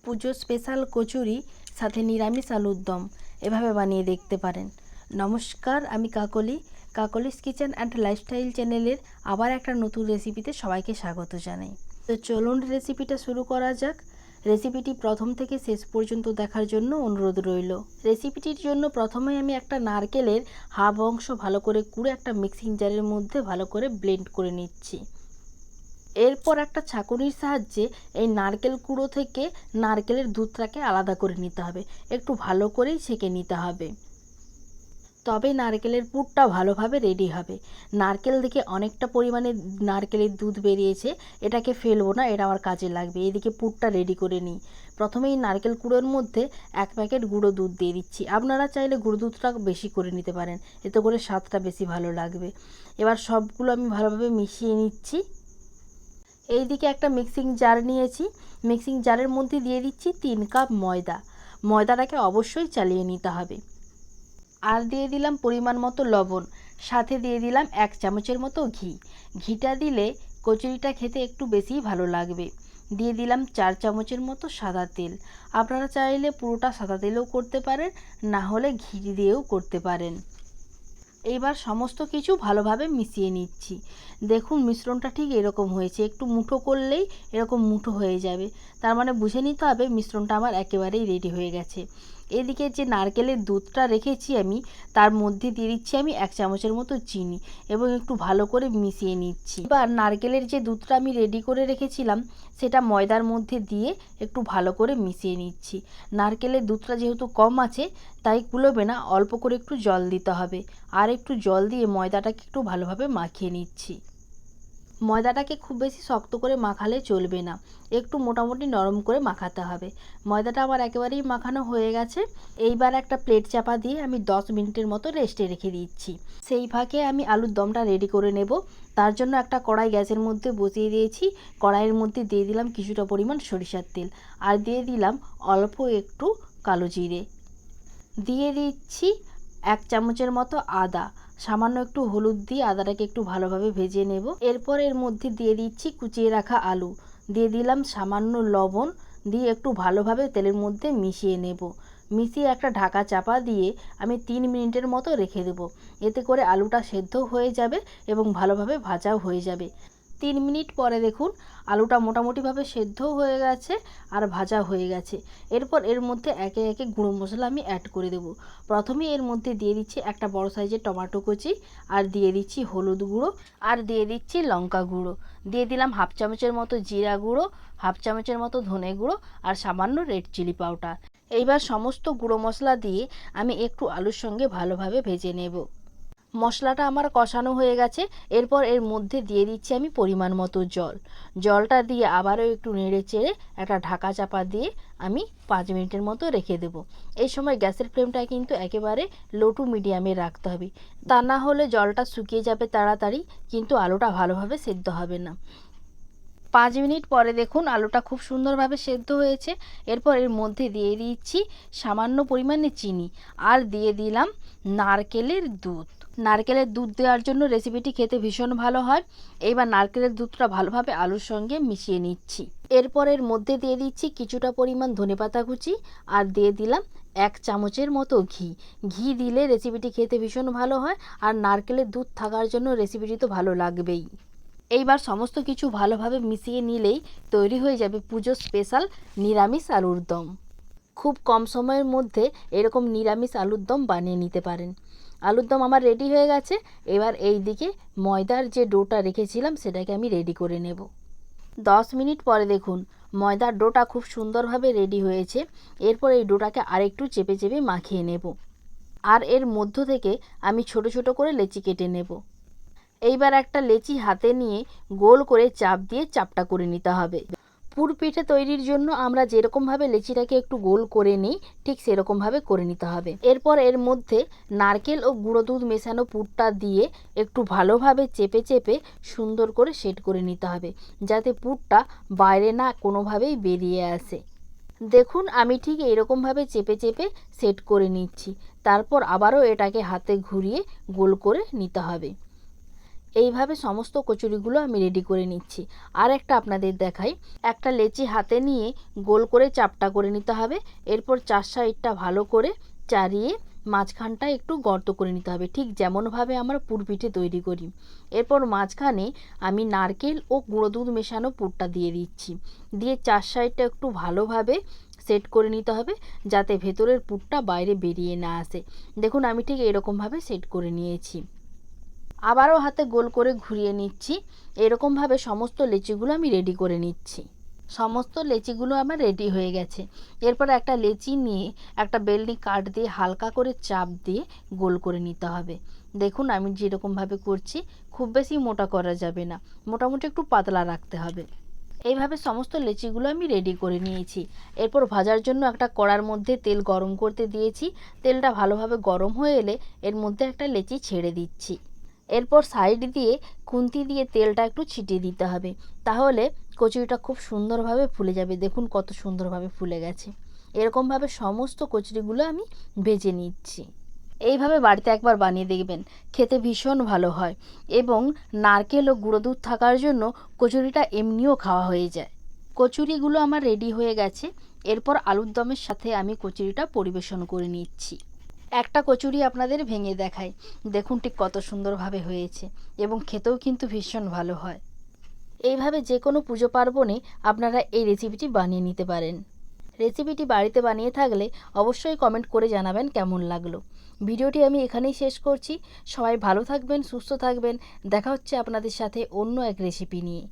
পুজো special kachori সাথে নিরামিষ আলুর দম এভাবে বানিয়ে দেখতে পারেন। নমস্কার, আমি কাকলিস কিচেন অ্যান্ড লাইফস্টাইল চ্যানেলের আবার একটা নতুন রেসিপিতে সবাইকে স্বাগত জানাই। তো চলুন রেসিপিটা শুরু করা যাক। রেসিপিটি প্রথম থেকে শেষ পর্যন্ত দেখার জন্য অনুরোধ রইল। রেসিপিটির জন্য প্রথমে আমি একটা নারকেলের হাফ অংশ ভালো করে কুড়ে একটা মিক্সিং জারের মধ্যে ভালো করে ব্লেন্ড করে নিচ্ছি। এরপর একটা ছাঁকুনির সাহায্যে এই নারকেল কুড়ো থেকে নারকেলের দুধটাকে আলাদা করে নিতে হবে। একটু ভালো করেই ছেঁকে নিতে হবে, তবে নারকেলের পুরটা ভালোভাবে রেডি হবে। নারকেল থেকে অনেকটা পরিমাণে নারকেলের দুধ বেরিয়েছে, এটাকে ফেলবো না, এটা আমার কাজে লাগবে। এদিকে পুরটা রেডি করে নিই। প্রথমেই নারকেল কুড়োর মধ্যে 1 প্যাকেট গুঁড়ো দুধ দিয়ে দিচ্ছি। আপনারা চাইলে গুঁড়ো দুধটা বেশি করে নিতে পারেন, এতে করে স্বাদটা বেশি ভালো লাগবে। এবার সবগুলো আমি ভালোভাবে মিশিয়ে নিচ্ছি। এইদিকে একটা মিক্সিং জার নিয়েছি, মিক্সিং জারের মধ্যে দিয়ে দিচ্ছি 3 কাপ ময়দা। ময়দাটাকে অবশ্যই চালিয়ে নিতে হবে। আর দিয়ে দিলাম পরিমাণ মতো লবণ, সাথে দিয়ে দিলাম 1 চামচের মতো ঘি। ঘিটা দিলে কচুরিটা খেতে একটু বেশিই ভালো লাগবে। দিয়ে দিলাম 4 চামচের মতো সাদা তেল। আপনারা চাইলে পুরোটা সাদা তেলেও করতে পারেন, না হলে ঘি দিয়েও করতে পারেন। এইবার সমস্ত কিছু ভালোভাবে মিশিয়ে নিচ্ছি। দেখুন মিশ্রণটা ঠিক এরকম হয়েছে, একটু মুঠো করলেই এরকম মুঠো হয়ে যাবে, তার মানে বুঝে নিতে হবে মিশ্রণটা আমার একেবারেই রেডি হয়ে গেছে। এদিকে যে নারকেলের দুধটা রেখেছি আমি, তার মধ্যে দিয়ে দিচ্ছি আমি 1 চামচের মতো চিনি এবং একটু ভালো করে মিশিয়ে নিচ্ছি। এবার নারকেলের যে দুধটা আমি রেডি করে রেখেছিলাম সেটা ময়দার মধ্যে দিয়ে একটু ভালো করে মিশিয়ে নিচ্ছি। নারকেলের দুধটা যেহেতু কম আছে তাই কুলোবে না, অল্প করে একটু জল দিতে হবে। আর একটু জল দিয়ে ময়দাটাকে একটু ভালোভাবে মাখিয়ে নিচ্ছি। ময়দাটাকে খুব বেশি শক্ত করে মাখালে চলবে না, একটু মোটামুটি নরম করে মাখাতে হবে। ময়দাটা আমার একেবারেই মাখানো হয়ে গেছে। এইবার একটা প্লেট চাপা দিয়ে আমি 10 মিনিটের মতো রেস্টে রেখে দিচ্ছি। সেই ফাঁকে আমি আলুর দমটা রেডি করে নেব। তার জন্য একটা কড়াই গ্যাসের মধ্যে বসিয়ে দিয়েছি। কড়াইয়ের মধ্যে দিয়ে দিলাম কিছুটা পরিমাণ সরিষার তেল, আর দিয়ে দিলাম অল্প একটু কালো জিরে। দিয়ে দিচ্ছি 1 চামচের মতো আদা, সামান্য একটু হলুদ দিয়ে আদাটাকে একটু ভালোভাবে ভেজে নেব। এরপর এর মধ্যে দিয়ে দিচ্ছি কুচিয়ে রাখা আলু, দিয়ে দিলাম সামান্য লবণ, দিয়ে একটু ভালোভাবে তেলের মধ্যে মিশিয়ে নেব। মিশিয়ে একটা ঢাকা চাপা দিয়ে আমি 3 মিনিটের মতো রেখে দেব। এতে করে আলুটা সেদ্ধ হয়ে যাবে এবং ভালোভাবে ভাজাও হয়ে যাবে। 3 মিনিট পরে দেখুন আলুটা মোটামুটিভাবে সেদ্ধও হয়ে গেছে আর ভাজা হয়ে গেছে। এরপর এর মধ্যে একে একে গুঁড়ো মশলা আমি অ্যাড করে দেব। প্রথমে এর মধ্যে দিয়ে দিচ্ছি একটা বড় সাইজের টমেটো কুচি, আর দিয়ে দিচ্ছি হলুদ গুঁড়ো, আর দিয়ে দিচ্ছি লঙ্কা গুঁড়ো, দিয়ে দিলাম 1/2 চামচের মতো জিরা গুঁড়ো, 1/2 চামচের মতো ধনে গুঁড়ো, আর সামান্য রেড চিলি পাউডার। এইবার সমস্ত গুঁড়ো মশলা দিয়ে আমি একটু আলুর সঙ্গে ভালোভাবে ভেজে নেব। মশলাটা আমার কষানো হয়ে গেছে। এরপর এর মধ্যে দিয়ে দিচ্ছি আমি পরিমাণ মতো জল। জলটা দিয়ে আবারও একটু নেড়ে চেড়ে একটা ঢাকা চাপা দিয়ে আমি 5 মিনিটের মতো রেখে দেব। এই সময় গ্যাসের ফ্লেমটা কিন্তু একেবারে লো টু মিডিয়ামে রাখতে হবে, তা না হলে জলটা শুকিয়ে যাবে তাড়াতাড়ি, কিন্তু আলুটা ভালোভাবে সেদ্ধ হবে না। 5 মিনিট পরে দেখুন আলুটা খুব সুন্দরভাবে সেদ্ধ হয়েছে। এরপর এর মধ্যে দিয়ে দিচ্ছি সামান্য পরিমাণে চিনি, আর দিয়ে দিলাম নারকেলের দুধ। নারকেলের দুধ দেওয়ার জন্য রেসিপিটি খেতে ভীষণ ভালো হয়। এইবার নারকেলের দুধটা ভালোভাবে আলুর সঙ্গে মিশিয়ে নিচ্ছি। এরপর এর মধ্যে দিয়ে দিচ্ছি কিছুটা পরিমাণ ধনেপাতা কুচি, আর দিয়ে দিলাম 1 চামচের মতো ঘি। ঘি দিলে রেসিপিটি খেতে ভীষণ ভালো হয়, আর নারকেলের দুধ থাকার জন্য রেসিপিটি তো ভালো লাগবেই। এইবার সমস্ত কিছু ভালোভাবে মিশিয়ে নিলেই তৈরি হয়ে যাবে পুজো স্পেশাল নিরামিষ আলুর দম। খুব কম সময়ের মধ্যে এরকম নিরামিষ আলুর দম বানিয়ে নিতে পারেন। আলুর দম আমার রেডি হয়ে গেছে। এবার এই দিকে ময়দার যে ডোটা রেখেছিলাম সেটাকে আমি রেডি করে নেব। 10 মিনিট পরে দেখুন ময়দার ডোটা খুব সুন্দরভাবে রেডি হয়েছে। এরপর এই ডোটাকে আরেকটু চেপে চেপে মাখিয়ে নেব, আর এর মধ্য থেকে আমি ছোট ছোট করে লেচি কেটে নেব। এইবার একটা লেচি হাতে নিয়ে গোল করে চাপ দিয়ে চাপটা করে নিতে হবে। পুর পিঠে তৈরির জন্য আমরা যেরকমভাবে লেচিটাকে একটু গোল করে নিই, ঠিক সেরকমভাবে করে নিতে হবে। এরপর এর মধ্যে নারকেল ও গুঁড়ো দুধ মেশানো পুরটা দিয়ে একটু ভালোভাবে চেপে চেপে সুন্দর করে সেট করে নিতে হবে, যাতে পুরটা বাইরে না কোনোভাবেই বেরিয়ে আসে। দেখুন আমি ঠিক এইরকমভাবে চেপে চেপে সেট করে নিচ্ছি। তারপর আবারও এটাকে হাতে ঘুরিয়ে গোল করে নিতে হবে। এইভাবে সমস্ত কচুরিগুলো আমি রেডি করে নিচ্ছি। আর একটা আপনাদের দেখাই, একটা লেচি হাতে নিয়ে গোল করে চাপটা করে নিতে হবে। এরপর চার সাইডটা ভালো করে চারিয়ে মাঝখানটা একটু গর্ত করে নিতে হবে, ঠিক যেমনভাবে আমরা পুরপিঠে তৈরি করি। এরপর মাঝখানে আমি নারকেল ও গুঁড়ো দুধ মেশানো পুরটা দিয়ে দিচ্ছি, দিয়ে চার সাইডটা একটু ভালোভাবে সেট করে নিতে হবে যাতে ভেতরের পুরটা বাইরে বেরিয়ে না আসে। দেখুন আমি ঠিক এরকমভাবে সেট করে নিয়েছি। আবারও হাতে গোল করে ঘুরিয়ে নিচ্ছি। এরকমভাবে সমস্ত লেচিগুলো আমি রেডি করে নিচ্ছি। সমস্ত লেচিগুলো আমার রেডি হয়ে গেছে। এরপর একটা লেচি নিয়ে একটা বেলনি কাঠ দিয়ে হালকা করে চাপ দিয়ে গোল করে নিতে হবে। দেখুন আমি যেরকমভাবে করছি, খুব বেশি মোটা করা যাবে না, মোটামুটি একটু পাতলা রাখতে হবে। এইভাবে সমস্ত লেচিগুলো আমি রেডি করে নিয়েছি। এরপর ভাজার জন্য একটা কড়ার মধ্যে তেল গরম করতে দিয়েছি। তেলটা ভালোভাবে গরম হয়ে এলে এর মধ্যে একটা লেচি ছেড়ে দিচ্ছি। এরপর সাইড দিয়ে খুন্তি দিয়ে তেলটা একটু ছিটিয়ে দিতে হবে, তাহলে কচুরিটা খুব সুন্দরভাবে ফুলে যাবে। দেখুন কত সুন্দরভাবে ফুলে গেছে। এরকমভাবে সমস্ত কচুরিগুলো আমি ভেজে নিচ্ছি। এইভাবে বাড়িতে একবার বানিয়ে দেখবেন, খেতে ভীষণ ভালো হয় এবং নারকেল ও গুঁড়ো দুধ থাকার জন্য কচুরিটা এমনিও খাওয়া হয়ে যায়। কচুরিগুলো আমার রেডি হয়ে গেছে। এরপর আলুর দমের সাথে আমি কচুরিটা পরিবেশন করে নিচ্ছি। একটা কচুরি আপনাদের ভেঙে দেখাই, দেখুন ঠিক কত সুন্দরভাবে হয়েছে এবং খেতেও কিন্তু ভীষণ ভালো হয়। এইভাবে যে কোনো পুজো পার্বণে আপনারা এই রেসিপিটি বানিয়ে নিতে পারেন। রেসিপিটি বাড়িতে বানিয়ে থাকলে অবশ্যই কমেন্ট করে জানাবেন কেমন লাগলো। ভিডিওটি আমি এখানেই শেষ করছি। সবাই ভালো থাকবেন, সুস্থ থাকবেন। দেখা হচ্ছে আপনাদের সাথে অন্য এক রেসিপি নিয়ে।